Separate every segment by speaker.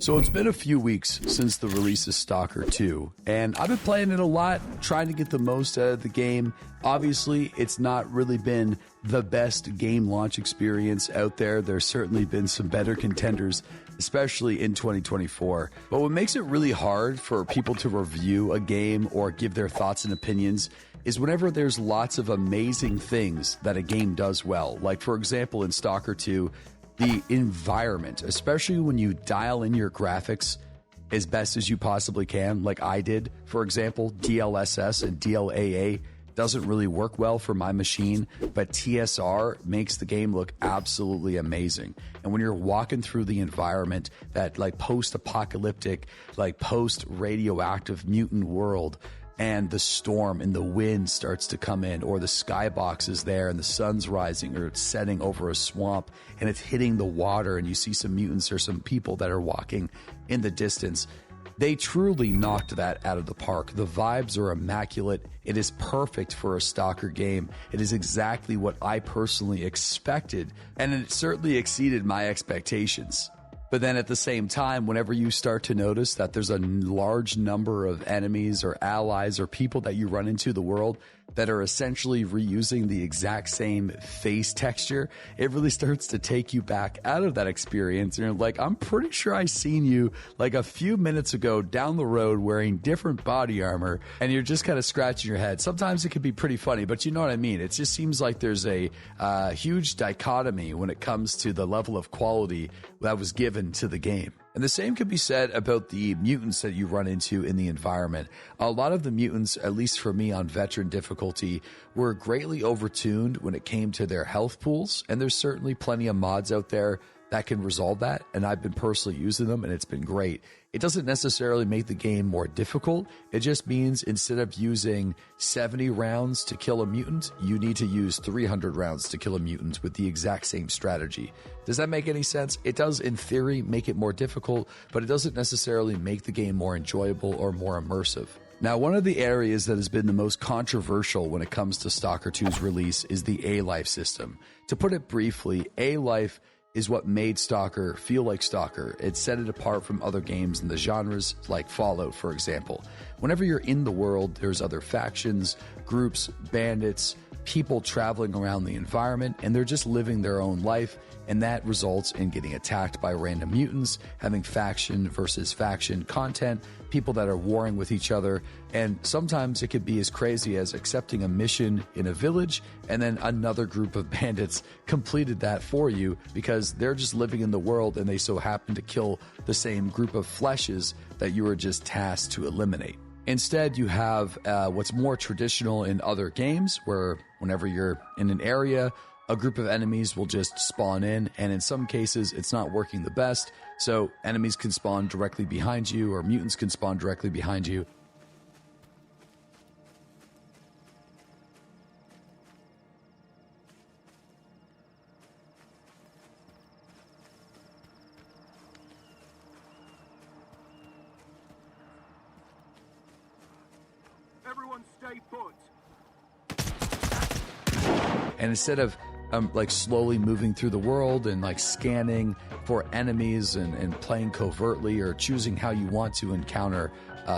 Speaker 1: So it's been a few weeks since the release of Stalker 2, and I've been playing it a lot, trying to get the most out of the game. Obviously, it's not really been the best game launch experience out there. There's certainly been some better contenders, especially in 2024. But what makes it really hard for people to review a game or give their thoughts and opinions is whenever there's lots of amazing things that a game does well. Like, for example, in Stalker 2, the environment, especially when you dial in your graphics as best as you possibly can, like I did. For example, DLSS and DLAA doesn't really work well for my machine, but TSR makes the game look absolutely amazing. And when you're walking through the environment, that like post-apocalyptic, like post-radioactive mutant world, and the storm and the wind starts to come in, or the skybox is there and the sun's rising or it's setting over a swamp and it's hitting the water and you see some mutants or some people that are walking in the distance. They truly knocked that out of the park. The vibes are immaculate. It is perfect for a Stalker game. It is exactly what I personally expected, and it certainly exceeded my expectations. But then at the same time, whenever you start to notice that there's a large number of enemies or allies or people that you run into the world that are essentially reusing the exact same face texture, it really starts to take you back out of that experience. And you're like, I'm pretty sure I seen you like a few minutes ago down the road wearing different body armor, and you're just kind of scratching your head. Sometimes it can be pretty funny, but you know what I mean? It just seems like there's a huge dichotomy when it comes to the level of quality that was given to the game. And the same could be said about the mutants that you run into in the environment. A lot of the mutants, at least for me on veteran difficulty, were greatly overtuned when it came to their health pools. And there's certainly plenty of mods out there that can resolve that. And I've been personally using them and it's been great. It doesn't necessarily make the game more difficult. It just means instead of using 70 rounds to kill a mutant, you need to use 300 rounds to kill a mutant with the exact same strategy. Does that make any sense? It does, in theory, make it more difficult, but it doesn't necessarily make the game more enjoyable or more immersive. Now, one of the areas that has been the most controversial when it comes to Stalker 2's release is the A-Life system. To put it briefly, A-Life is what made Stalker feel like Stalker. It set it apart from other games in the genres, like Fallout, for example. Whenever you're in the world, there's other factions, groups, bandits, people traveling around the environment, and they're just living their own life, and that results in getting attacked by random mutants, having faction versus faction content, people that are warring with each other, and sometimes it could be as crazy as accepting a mission in a village, and then another group of bandits completed that for you because they're just living in the world and they so happen to kill the same group of fleshes that you were just tasked to eliminate. Instead, you have what's more traditional in other games, where whenever you're in an area, a group of enemies will just spawn in, and in some cases, it's not working the best, so enemies can spawn directly behind you, or mutants can spawn directly behind you.
Speaker 2: Everyone stay put.
Speaker 1: And instead of like slowly moving through the world and like scanning for enemies and playing covertly or choosing how you want to encounter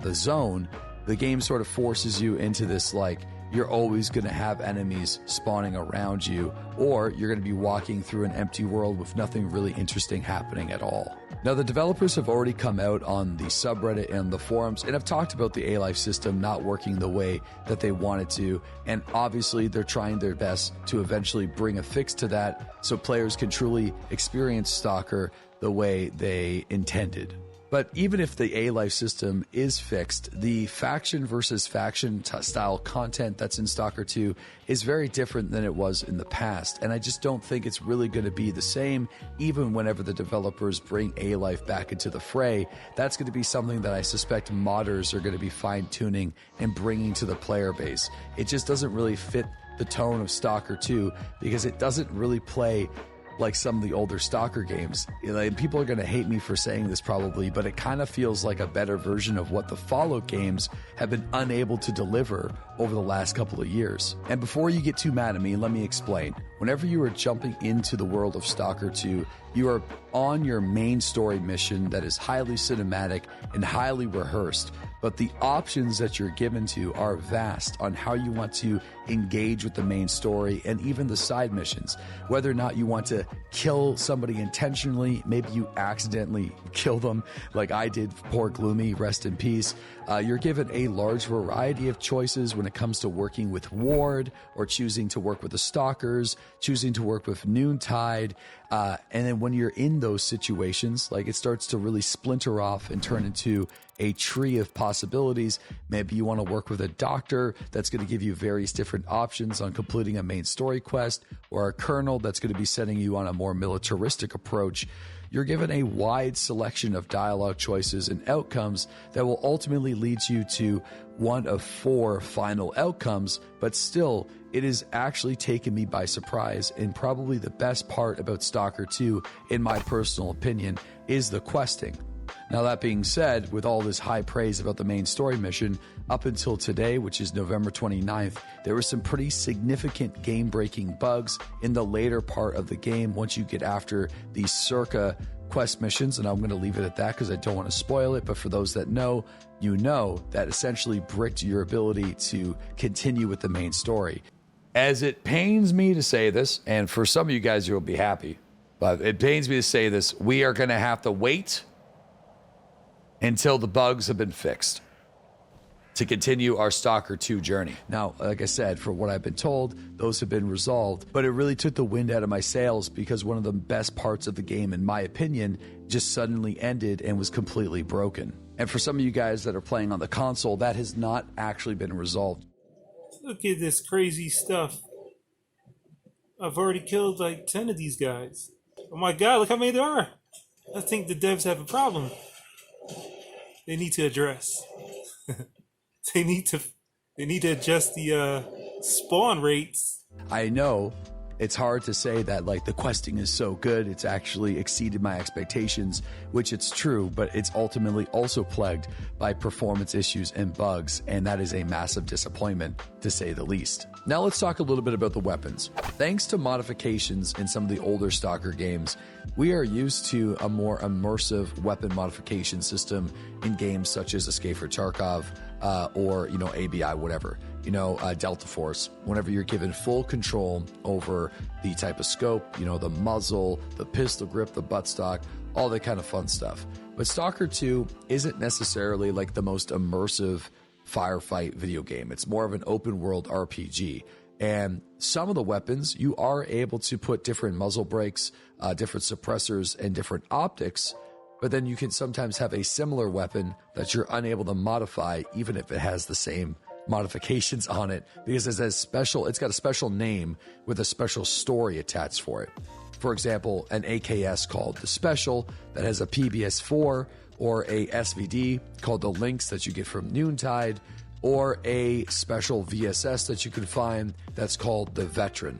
Speaker 1: the zone, the game sort of forces you into this, like, you're always going to have enemies spawning around you, or you're going to be walking through an empty world with nothing really interesting happening at all. Now, the developers have already come out on the subreddit and the forums and have talked about the A-Life system not working the way that they wanted to, and obviously they're trying their best to eventually bring a fix to that so players can truly experience Stalker the way they intended. But even if the A-Life system is fixed, the faction versus faction style content that's in Stalker 2 is very different than it was in the past. And I just don't think it's really going to be the same, even whenever the developers bring A-Life back into the fray. That's going to be something that I suspect modders are going to be fine-tuning and bringing to the player base. It just doesn't really fit the tone of Stalker 2 because it doesn't really play like some of the older Stalker games. Like, people are going to hate me for saying this probably, but it kind of feels like a better version of what the Fallout games have been unable to deliver over the last couple of years. And before you get too mad at me, let me explain. Whenever you are jumping into the world of Stalker 2, you are on your main story mission that is highly cinematic and highly rehearsed, but the options that you're given to are vast on how you want to engage with the main story and even the side missions. Whether or not you want to kill somebody intentionally, maybe you accidentally kill them like I did, poor Gloomy, rest in peace. You're given a large variety of choices when it comes to working with Ward or choosing to work with the Stalkers, choosing to work with Noontide. And then when you're in those situations, like, it starts to really splinter off and turn into a tree of possibilities. Maybe you want to work with a doctor that's going to give you various different options on completing a main story quest, or a colonel that's going to be setting you on a more militaristic approach. You're given a wide selection of dialogue choices and outcomes that will ultimately lead you to one of 4 final outcomes, but still, it has actually taken me by surprise, and probably the best part about Stalker 2, in my personal opinion, is the questing. Now, that being said, with all this high praise about the main story mission, up until today, which is November 29th, there were some pretty significant game-breaking bugs in the later part of the game once you get after the circa quest missions, and I'm going to leave it at that because I don't want to spoil it, but for those that know, you know that essentially bricked your ability to continue with the main story. As it pains me to say this, and for some of you guys you'll be happy, but it pains me to say this, we are going to have to wait until the bugs have been fixed to continue our Stalker 2 journey. Now, like I said, for what I've been told, those have been resolved, but it really took the wind out of my sails because one of the best parts of the game, in my opinion, just suddenly ended and was completely broken. And for some of you guys that are playing on the console, that has not actually been resolved.
Speaker 3: Look at this crazy stuff. I've already killed like 10 of these guys. Oh my god, look how many there are. I think the devs have a problem they need to address. They need to adjust the spawn rates.
Speaker 1: I know it's hard to say that, like, the questing is so good, it's actually exceeded my expectations, which it's true, but it's ultimately also plagued by performance issues and bugs, and that is a massive disappointment, to say the least. Now let's talk a little bit about the weapons. Thanks to modifications in some of the older Stalker games, we are used to a more immersive weapon modification system in games such as S.T.A.L.K.E.R, or, ABI, whatever. Delta Force, whenever you're given full control over the type of scope, the muzzle, the pistol grip, the buttstock, all that kind of fun stuff. But Stalker 2 isn't necessarily like the most immersive firefight video game. It's more of an open world RPG. And some of the weapons, you are able to put different muzzle brakes, different suppressors, and different optics, but then you can sometimes have a similar weapon that you're unable to modify, even if it has the same modifications on it, because it's got a special name with a special story attached for it. For example, an AKS called the Special that has a PBS4, or a SVD called the Lynx that you get from Noontide, or a special VSS that you can find that's called the Veteran.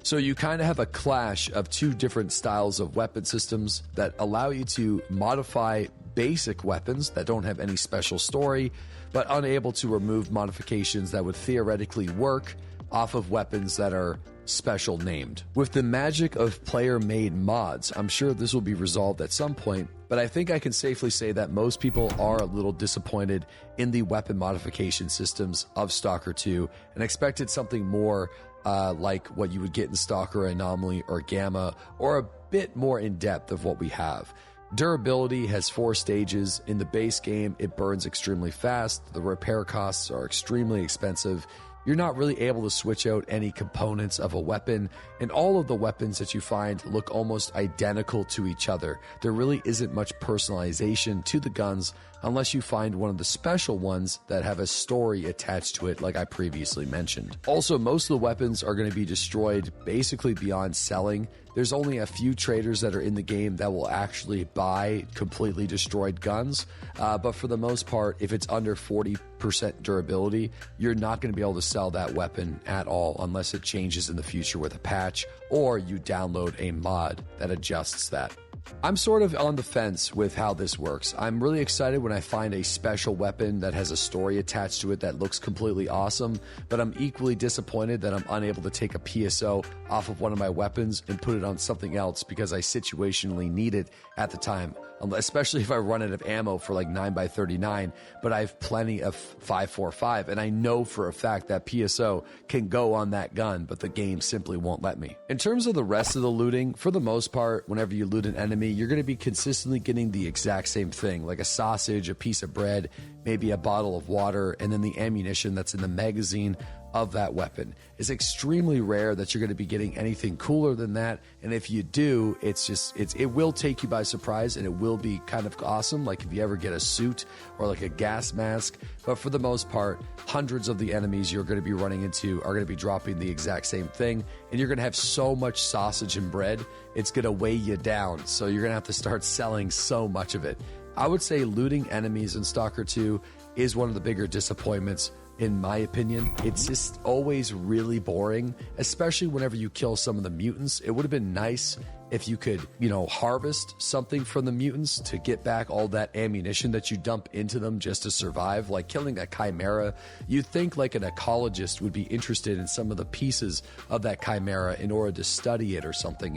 Speaker 1: So you kind of have a clash of 2 different styles of weapon systems that allow you to modify basic weapons that don't have any special story, but unable to remove modifications that would theoretically work off of weapons that are special named. With the magic of player-made mods, I'm sure this will be resolved at some point, but I think I can safely say that most people are a little disappointed in the weapon modification systems of Stalker 2 and expected something more like what you would get in Stalker Anomaly or Gamma, or a bit more in depth of what we have. Durability has 4 stages. In the base game, it burns extremely fast. The repair costs are extremely expensive. You're not really able to switch out any components of a weapon, and all of the weapons that you find look almost identical to each other. There really isn't much personalization to the guns unless you find one of the special ones that have a story attached to it, like I previously mentioned. Also, most of the weapons are going to be destroyed basically beyond selling There's only a few traders that are in the game that will actually buy completely destroyed guns. But for the most part, if it's under 40% durability, you're not going to be able to sell that weapon at all unless it changes in the future with a patch or you download a mod that adjusts that. I'm sort of on the fence with how this works. I'm really excited when I find a special weapon that has a story attached to it that looks completely awesome, but I'm equally disappointed that I'm unable to take a PSO off of one of my weapons and put it on something else because I situationally need it at the time, especially if I run out of ammo for like 9x39, but I have plenty of 5.45, and I know for a fact that PSO can go on that gun, but the game simply won't let me. In terms of the rest of the looting, for the most part, whenever you loot an enemy, you're going to be consistently getting the exact same thing, like a sausage, a piece of bread, maybe a bottle of water, and then the ammunition that's in the magazine of that weapon. It's extremely rare that you're going to be getting anything cooler than that, and if you do, it will take you by surprise, and it will be kind of awesome, like if you ever get a suit or like a gas mask. But for the most part, hundreds of the enemies you're going to be running into are going to be dropping the exact same thing, and you're going to have so much sausage and bread, it's going to weigh you down, so you're going to have to start selling so much of it. I would say looting enemies in Stalker 2 is one of the bigger disappointments. In my opinion, it's just always really boring, especially whenever you kill some of the mutants. It would have been nice if you could, harvest something from the mutants to get back all that ammunition that you dump into them just to survive, like killing a chimera. You'd think like an ecologist would be interested in some of the pieces of that chimera in order to study it or something,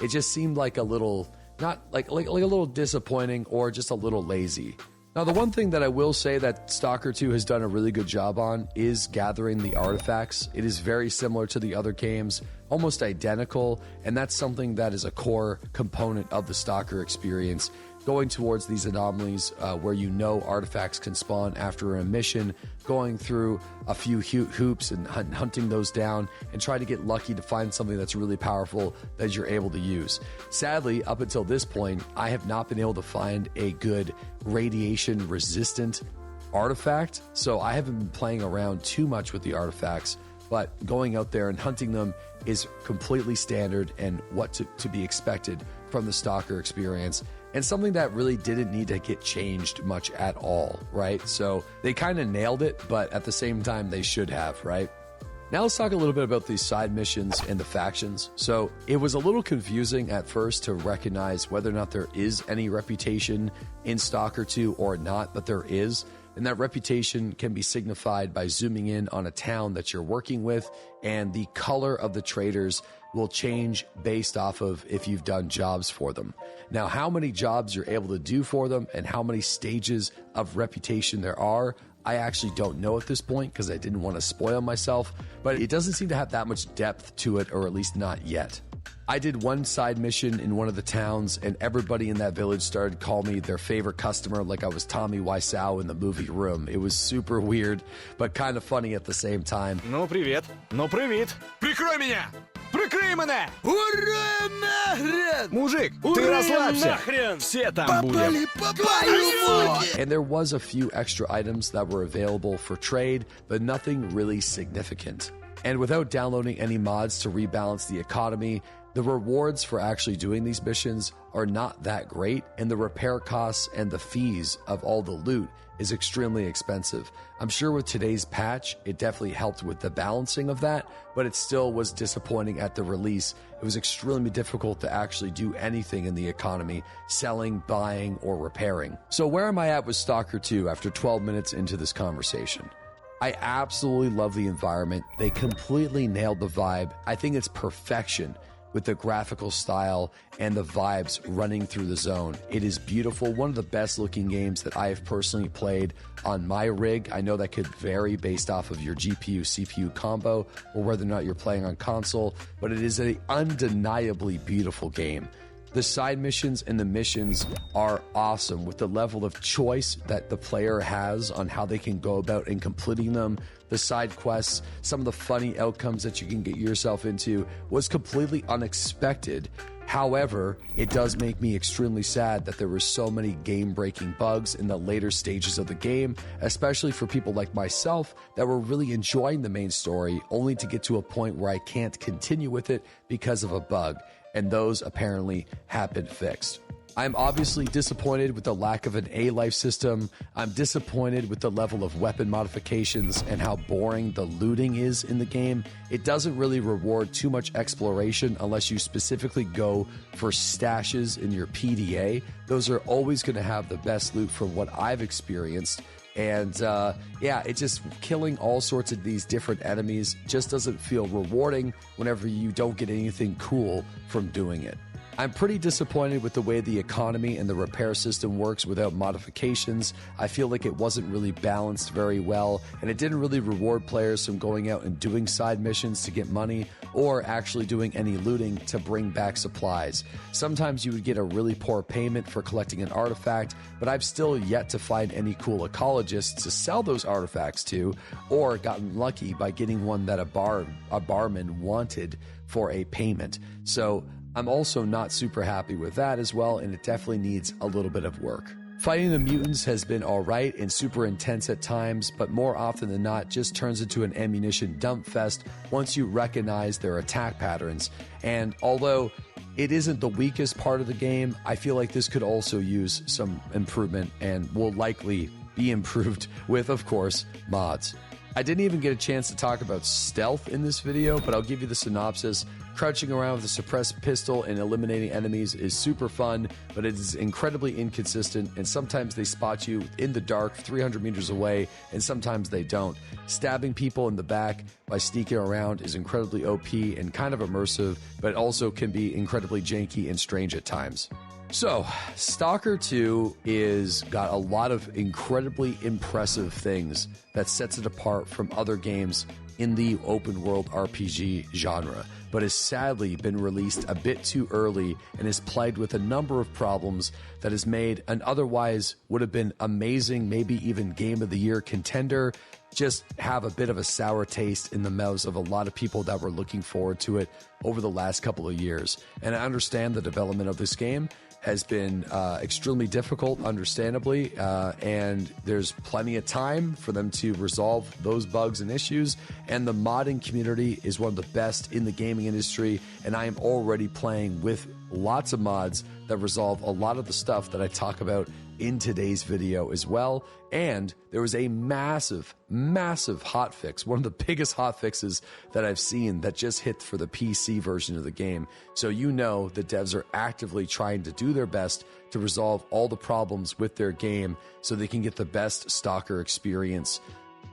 Speaker 1: It just seemed like a little, not like a little disappointing or just a little lazy. Now, the one thing that I will say that Stalker 2 has done a really good job on is gathering the artifacts. It is very similar to the other games, almost identical, and that's something that is a core component of the Stalker experience. Going towards these anomalies where artifacts can spawn after a mission, going through a few hoops and hunting those down and try to get lucky to find something that's really powerful that you're able to use. Sadly, up until this point, I have not been able to find a good radiation resistant artifact, so I haven't been playing around too much with the artifacts, but going out there and hunting them is completely standard and what to be expected from the Stalker experience, and something that really didn't need to get changed much at all, right? So they kind of nailed it, but at the same time they should have, right? Now let's talk a little bit about these side missions and the factions. So it was a little confusing at first to recognize whether or not there is any reputation in Stalker 2 or not, but there is. And that reputation can be signified by zooming in on a town that you're working with, and the color of the traders will change based off of if you've done jobs for them. Now, how many jobs you're able to do for them and how many stages of reputation there are, I actually don't know at this point because I didn't want to spoil myself, but it doesn't seem to have that much depth to it, or at least not yet. I did one side mission in one of the towns, and everybody in that village started calling me their favorite customer like I was Tommy Wiseau in the movie Room. It was super weird, but kind of funny at the same time.
Speaker 4: Ну, привет. Ну, привет. Прикрой меня! Прикрой меня! Ура нахрен! Мужик, ты расслабься. Все там будем.
Speaker 1: And there was a few extra items that were available for trade, but nothing really significant. And without downloading any mods to rebalance the economy, the rewards for actually doing these missions are not that great, and the repair costs and the fees of all the loot is extremely expensive. I'm sure with today's patch, it definitely helped with the balancing of that, but it still was disappointing at the release. It was extremely difficult to actually do anything in the economy, selling, buying, or repairing. So where am I at with Stalker 2 after 12 minutes into this conversation? I absolutely love the environment. They completely nailed the vibe. I think it's perfection with the graphical style and the vibes running through the zone. It is beautiful. One of the best looking games that I have personally played on my rig. I know that could vary based off of your GPU CPU combo or whether or not you're playing on console, but it is an undeniably beautiful game. The side missions and the missions are awesome with the level of choice that the player has on how they can go about in completing them. The side quests, some of the funny outcomes that you can get yourself into was completely unexpected. However, it does make me extremely sad that there were so many game-breaking bugs in the later stages of the game, especially for people like myself that were really enjoying the main story, only to get to a point where I can't continue with it because of a bug. and those apparently have been fixed. I'm obviously disappointed with the lack of an A-life system. I'm disappointed with the level of weapon modifications and how boring the looting is in the game. It doesn't really reward too much exploration unless you specifically go for stashes in your PDA. Those are always going to have the best loot from what I've experienced. And yeah, it just killing all sorts of these different enemies just doesn't feel rewarding whenever you don't get anything cool from doing it. I'm pretty disappointed with the way the economy and the repair system works without modifications. I feel like it wasn't really balanced very well, and it didn't really reward players from going out and doing side missions to get money or actually doing any looting to bring back supplies. Sometimes you would get a really poor payment for collecting an artifact, but I've still yet to find any cool ecologists to sell those artifacts to, or gotten lucky by getting one that a barman wanted for a payment. So I'm also not super happy with that as well, and it definitely needs a little bit of work. Fighting the mutants has been alright and super intense at times, but more often than not just turns into an ammunition dump fest once you recognize their attack patterns. And although it isn't the weakest part of the game, I feel like this could also use some improvement and will likely be improved with, of course, mods. I didn't even get a chance to talk about stealth in this video, but I'll give you the synopsis. Crouching around with a suppressed pistol and eliminating enemies is super fun, but it is incredibly inconsistent, and sometimes they spot you in the dark 300 meters away, and sometimes they don't. Stabbing people in the back by sneaking around is incredibly OP and kind of immersive, but also can be incredibly janky and strange at times. So, Stalker 2 is got a lot of incredibly impressive things that sets it apart from other games in the open world RPG genre, but has sadly been released a bit too early and is plagued with a number of problems that has made an otherwise would have been amazing, maybe even Game of the Year contender, just have a bit of a sour taste in the mouths of a lot of people that were looking forward to it over the last couple of years. And I understand the development of this game has been extremely difficult, understandably, and there's plenty of time for them to resolve those bugs and issues, and the modding community is one of the best in the gaming industry, and I am already playing with lots of mods that resolve a lot of the stuff that I talk about in today's video as well. And there was a massive hotfix, one of the biggest hotfixes that I've seen that just hit for the PC version of the game. So you know the devs are actively trying to do their best to resolve all the problems with their game so they can get the best Stalker experience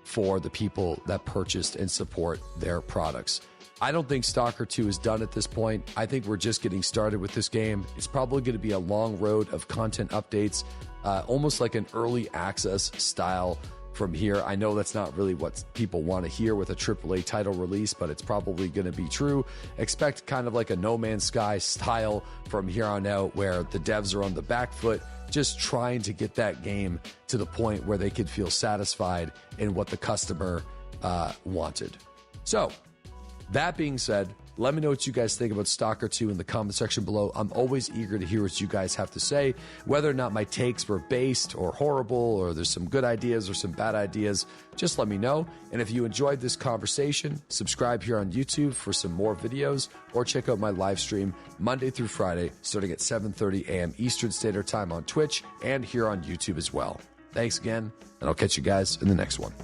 Speaker 1: for the people that purchased and support their products. I don't think Stalker 2 is done at this point. I think we're just getting started with this game. It's probably going to be a long road of content updates, almost like an early access style from here. I know that's not really what people want to hear with a AAA title release, but it's probably going to be true. Expect kind of like a No Man's Sky style from here on out, where the devs are on the back foot, just trying to get that game to the point where they could feel satisfied in what the customer wanted. So, that being said, let me know what you guys think about Stalker 2 in the comment section below. I'm always eager to hear what you guys have to say, whether or not my takes were based or horrible, or there's some good ideas or some bad ideas. Just let me know. And if you enjoyed this conversation, subscribe here on YouTube for some more videos, or check out my live stream Monday through Friday, starting at 7:30 a.m. Eastern Standard Time on Twitch and here on YouTube as well. Thanks again, and I'll catch you guys in the next one.